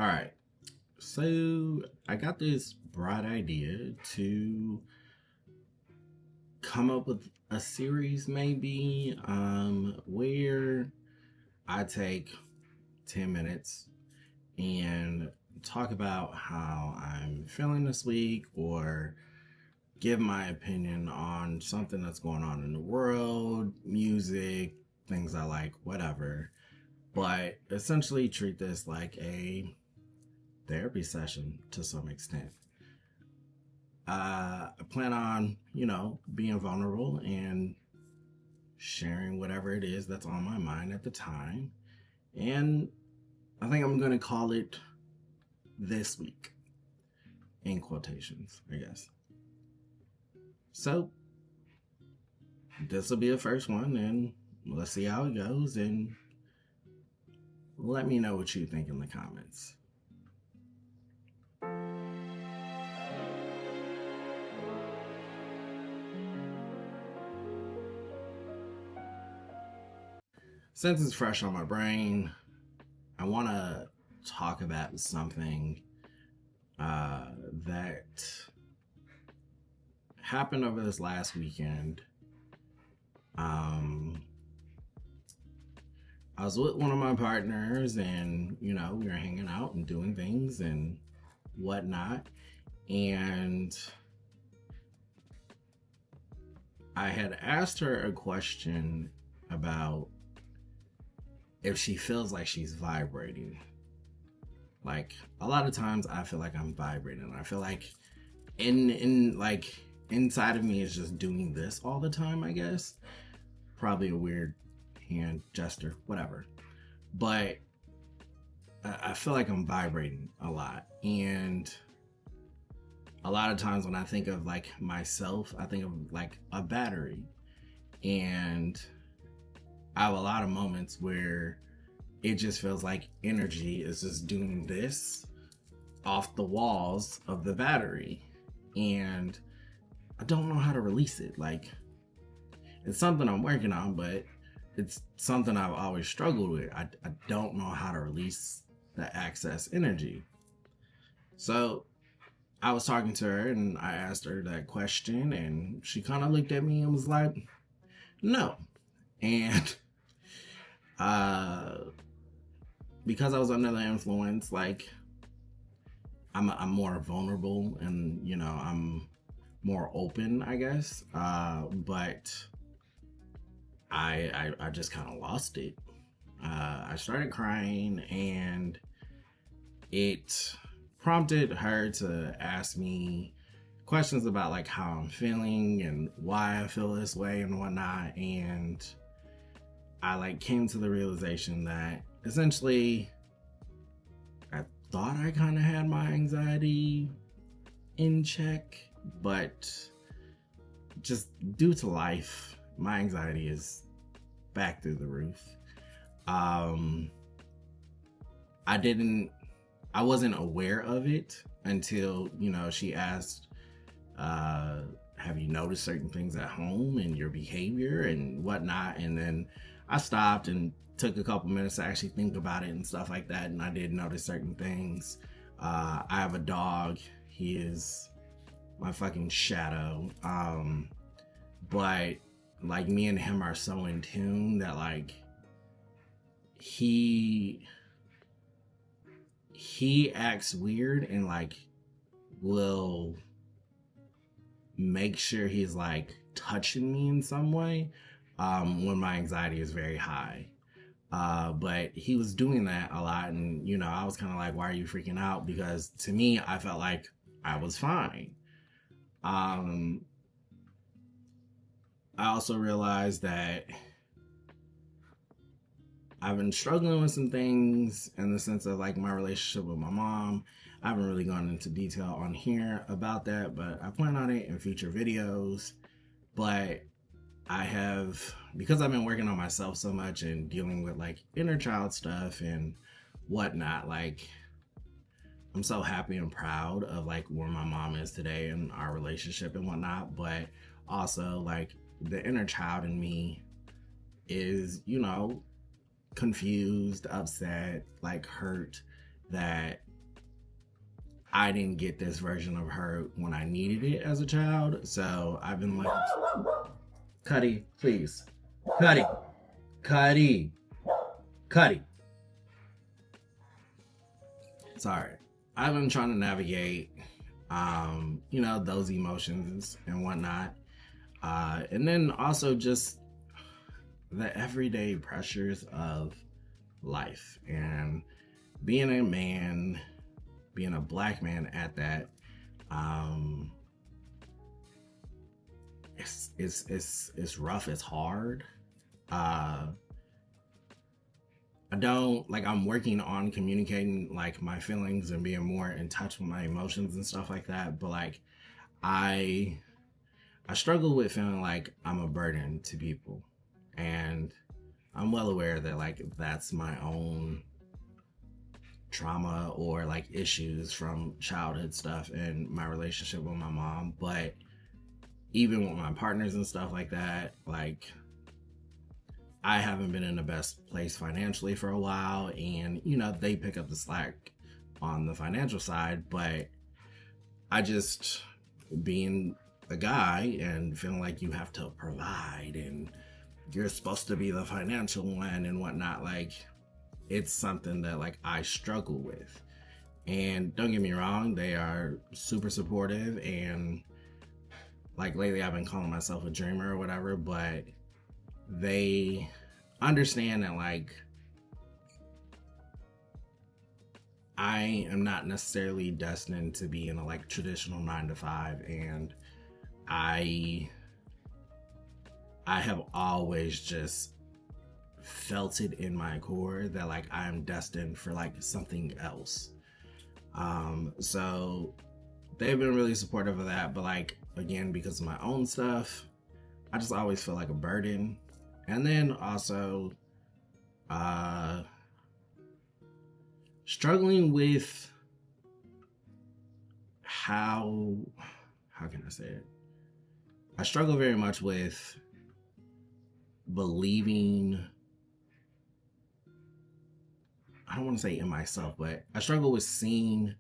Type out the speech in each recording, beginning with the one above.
All right. So I got this bright idea to come up with a series maybe where I take 10 minutes and talk about how I'm feeling this week or give my opinion on something that's going on in the world, music, things I like, whatever. But essentially treat this like a therapy session to some extent. I plan on, being vulnerable and sharing whatever it is that's on my mind at the time. And I think I'm going to call it This Week, in quotations, I guess. So, this will be the first one, and let's see how it goes, and let me know what you think in the comments. Since it's fresh on my brain, I want to talk about something that happened over this last weekend. I was with one of my partners and, we were hanging out and doing things and whatnot. And I had asked her a question about if she feels like she's vibrating. Like, a lot of times I feel like I'm vibrating. I feel like inside of me is just doing this all the time, I guess. Probably a weird hand gesture, whatever. But I feel like I'm vibrating a lot. And a lot of times when I think of like myself, I think of like a battery. And I have a lot of moments where it just feels like energy is just doing this off the walls of the battery. And I don't know how to release it. Like, it's something I'm working on, but it's something I've always struggled with. I don't know how to release the excess energy. So I was talking to her and I asked her that question, and she kind of looked at me and was like, no. And because I was under the influence, like, I'm more vulnerable and, I'm more open, I guess. But I just kind of lost it. I started crying, and it prompted her to ask me questions about like how I'm feeling and why I feel this way and whatnot. And I like came to the realization that essentially I thought I kind of had my anxiety in check, but just due to life, my anxiety is back through the roof. I wasn't aware of it until, she asked, have you noticed certain things at home and your behavior and whatnot? And then I stopped and took a couple minutes to actually think about it and stuff like that. And I did notice certain things. I have a dog. He is my fucking shadow. But like, me and him are so in tune that like he acts weird and like will make sure he's like touching me in some way when my anxiety is very high. But he was doing that a lot, and I was kind of like, why are you freaking out? Because to me, I felt like I was fine. I also realized that I've been struggling with some things in the sense of like my relationship with my mom. I haven't really gone into detail on here about that, but I plan on it in future videos. But I have, because I've been working on myself so much and dealing with like inner child stuff and whatnot, like, I'm so happy and proud of like where my mom is today and our relationship and whatnot. But also like the inner child in me is, confused, upset, like hurt that I didn't get this version of her when I needed it as a child. So I've been like, Cuddy, please. Cuddy. Cuddy. Cuddy. Sorry. I've been trying to navigate, those emotions and whatnot. And then also just the everyday pressures of life and being a man, being a black man at that. It's rough. It's hard. I'm working on communicating like my feelings and being more in touch with my emotions and stuff like that. But like, I struggle with feeling like I'm a burden to people, and I'm well aware that like that's my own trauma or like issues from childhood stuff and my relationship with my mom. But even with my partners and stuff like that, like, I haven't been in the best place financially for a while, and they pick up the slack on the financial side, but I just, being a guy and feeling like you have to provide and you're supposed to be the financial one and whatnot, like, it's something that like I struggle with. And don't get me wrong, they are super supportive, and like lately I've been calling myself a dreamer or whatever, but they understand that like I am not necessarily destined to be in a like traditional 9 to 5, and I have always just felt it in my core that like I am destined for like something else. So they've been really supportive of that, but like, again, because of my own stuff, I just always feel like a burden. And then also struggling with how can I say it? I struggle very much with believing, I don't want to say in myself, but I struggle with seeing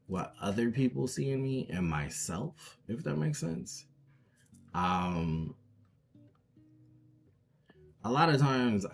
what other people see in me and myself, if that makes sense. A lot of times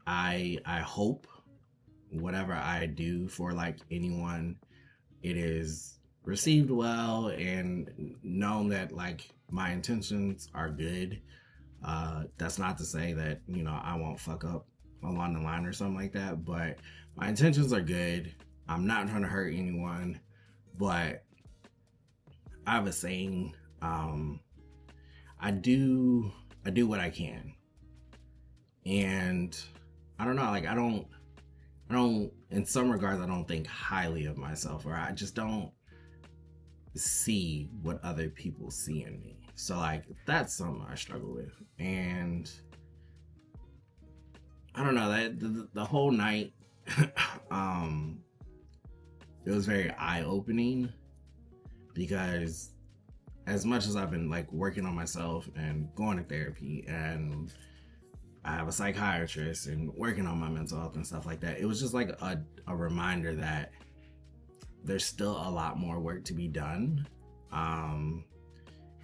I hope whatever I do for like anyone, it is received well and known that like my intentions are good. That's not to say that, I won't fuck up along the line or something like that, but my intentions are good. I'm not trying to hurt anyone, but I have a saying, I do what I can. And I don't know, like I don't, in some regards, I don't think highly of myself, or I just don't see what other people see in me. So like, that's something I struggle with. And I don't know, that the whole night, it was very eye-opening, because as much as I've been like working on myself and going to therapy, and I have a psychiatrist and working on my mental health and stuff like that, it was just like a reminder that there's still a lot more work to be done. And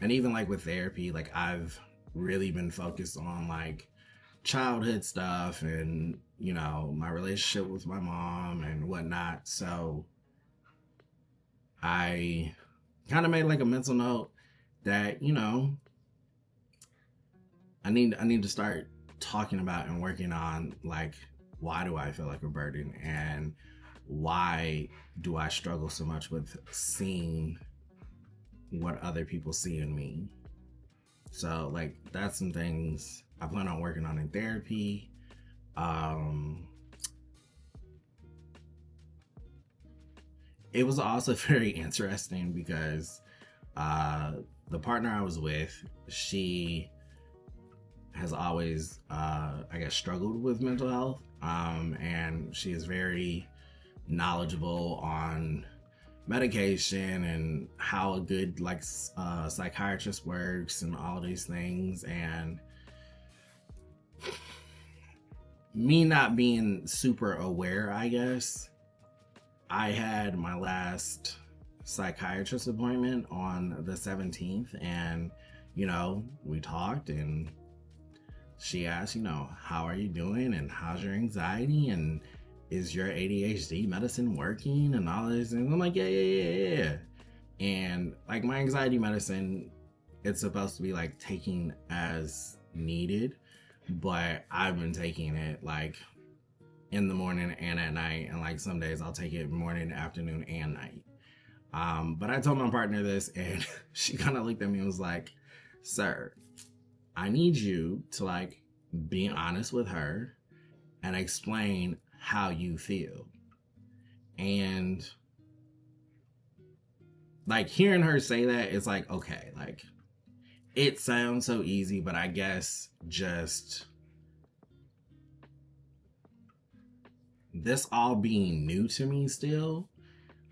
even like with therapy, like I've really been focused on like childhood stuff and, my relationship with my mom and whatnot. So I kind of made like a mental note that, I need to start talking about and working on like, why do I feel like a burden, and why do I struggle so much with seeing what other people see in me. So like, that's some things I plan on working on in therapy. It was also very interesting because the partner I was with, she has always, struggled with mental health. And she is very knowledgeable on medication and how a good psychiatrist works and all these things. And me not being super aware, I guess, I had my last psychiatrist appointment on the 17th, and we talked, and she asked, how are you doing, and how's your anxiety, and is your ADHD medicine working, and all this. And I'm like, yeah. And like my anxiety medicine, it's supposed to be like taking as needed, but I've been taking it like in the morning and at night, and like some days I'll take it morning, afternoon, and night. But I told my partner this, and she kind of looked at me and was like, sir, I need you to like be honest with her and explain how you feel. And like hearing her say that, it's like, okay, like it sounds so easy, but I guess just this all being new to me still,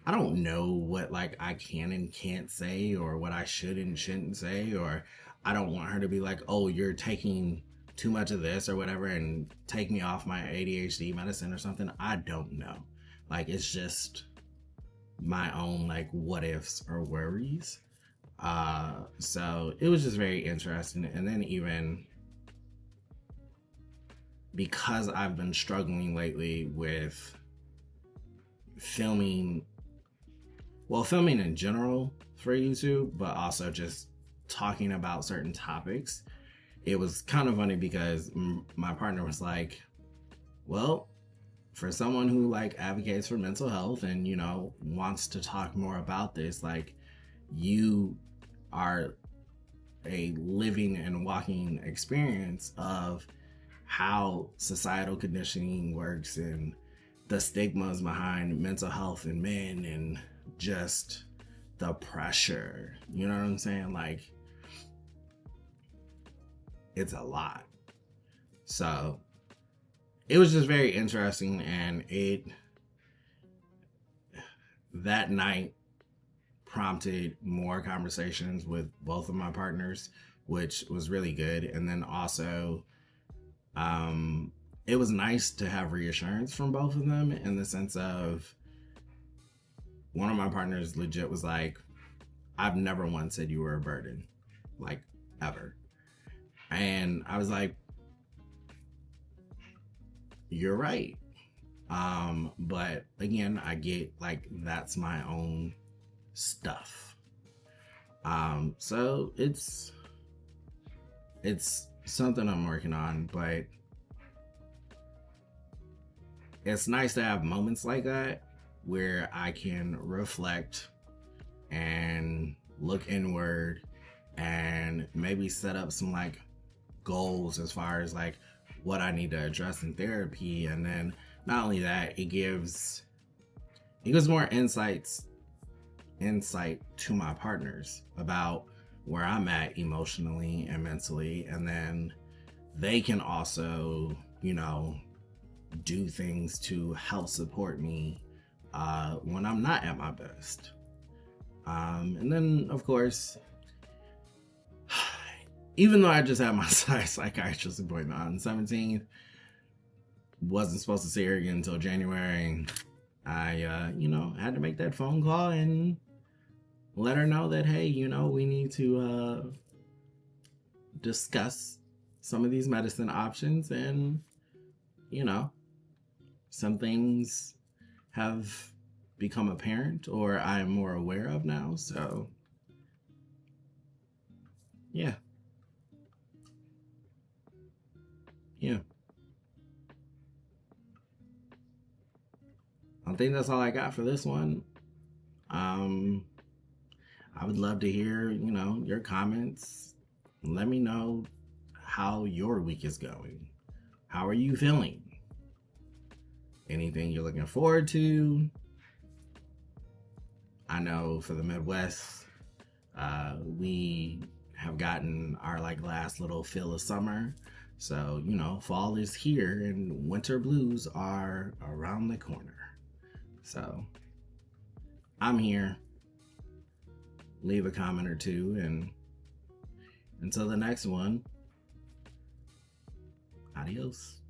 I don't know what like I can and can't say, or what I should and shouldn't say, or I don't want her to be like, oh, you're taking too much of this or whatever and take me off my ADHD medicine or something. I don't know. Like, it's just my own like what ifs or worries. So it was just very interesting. And then even because I've been struggling lately with filming in general for YouTube, but also just talking about certain topics, it was kind of funny because my partner was like, well, for someone who like advocates for mental health and, wants to talk more about this, like you are a living and walking experience of how societal conditioning works and the stigmas behind mental health in men and just the pressure, you know what I'm saying? Like, it's a lot. So it was just very interesting, and that night prompted more conversations with both of my partners, which was really good. And then also it was nice to have reassurance from both of them, in the sense of one of my partners legit was like, I've never once said you were a burden, like ever. And I was like, you're right. But again, I get like that's my own stuff. So it's something I'm working on, but it's nice to have moments like that where I can reflect and look inward and maybe set up some like goals as far as like what I need to address in therapy. And then not only that, it gives more insight to my partners about where I'm at emotionally and mentally, and then they can also, do things to help support me when I'm not at my best. And then, of course, even though I just had my psychiatrist appointment on the 17th, wasn't supposed to see her again until January, I, had to make that phone call and let her know that, hey, we need to discuss some of these medicine options, and, some things have become apparent or I'm more aware of now. So, yeah. I think that's all I got for this one. I would love to hear, your comments. Let me know how your week is going. How are you feeling? Anything you're looking forward to? I know for the Midwest, we have gotten our like last little feel of summer. So, fall is here and winter blues are around the corner. So I'm here. Leave a comment or two, and until the next one, adios.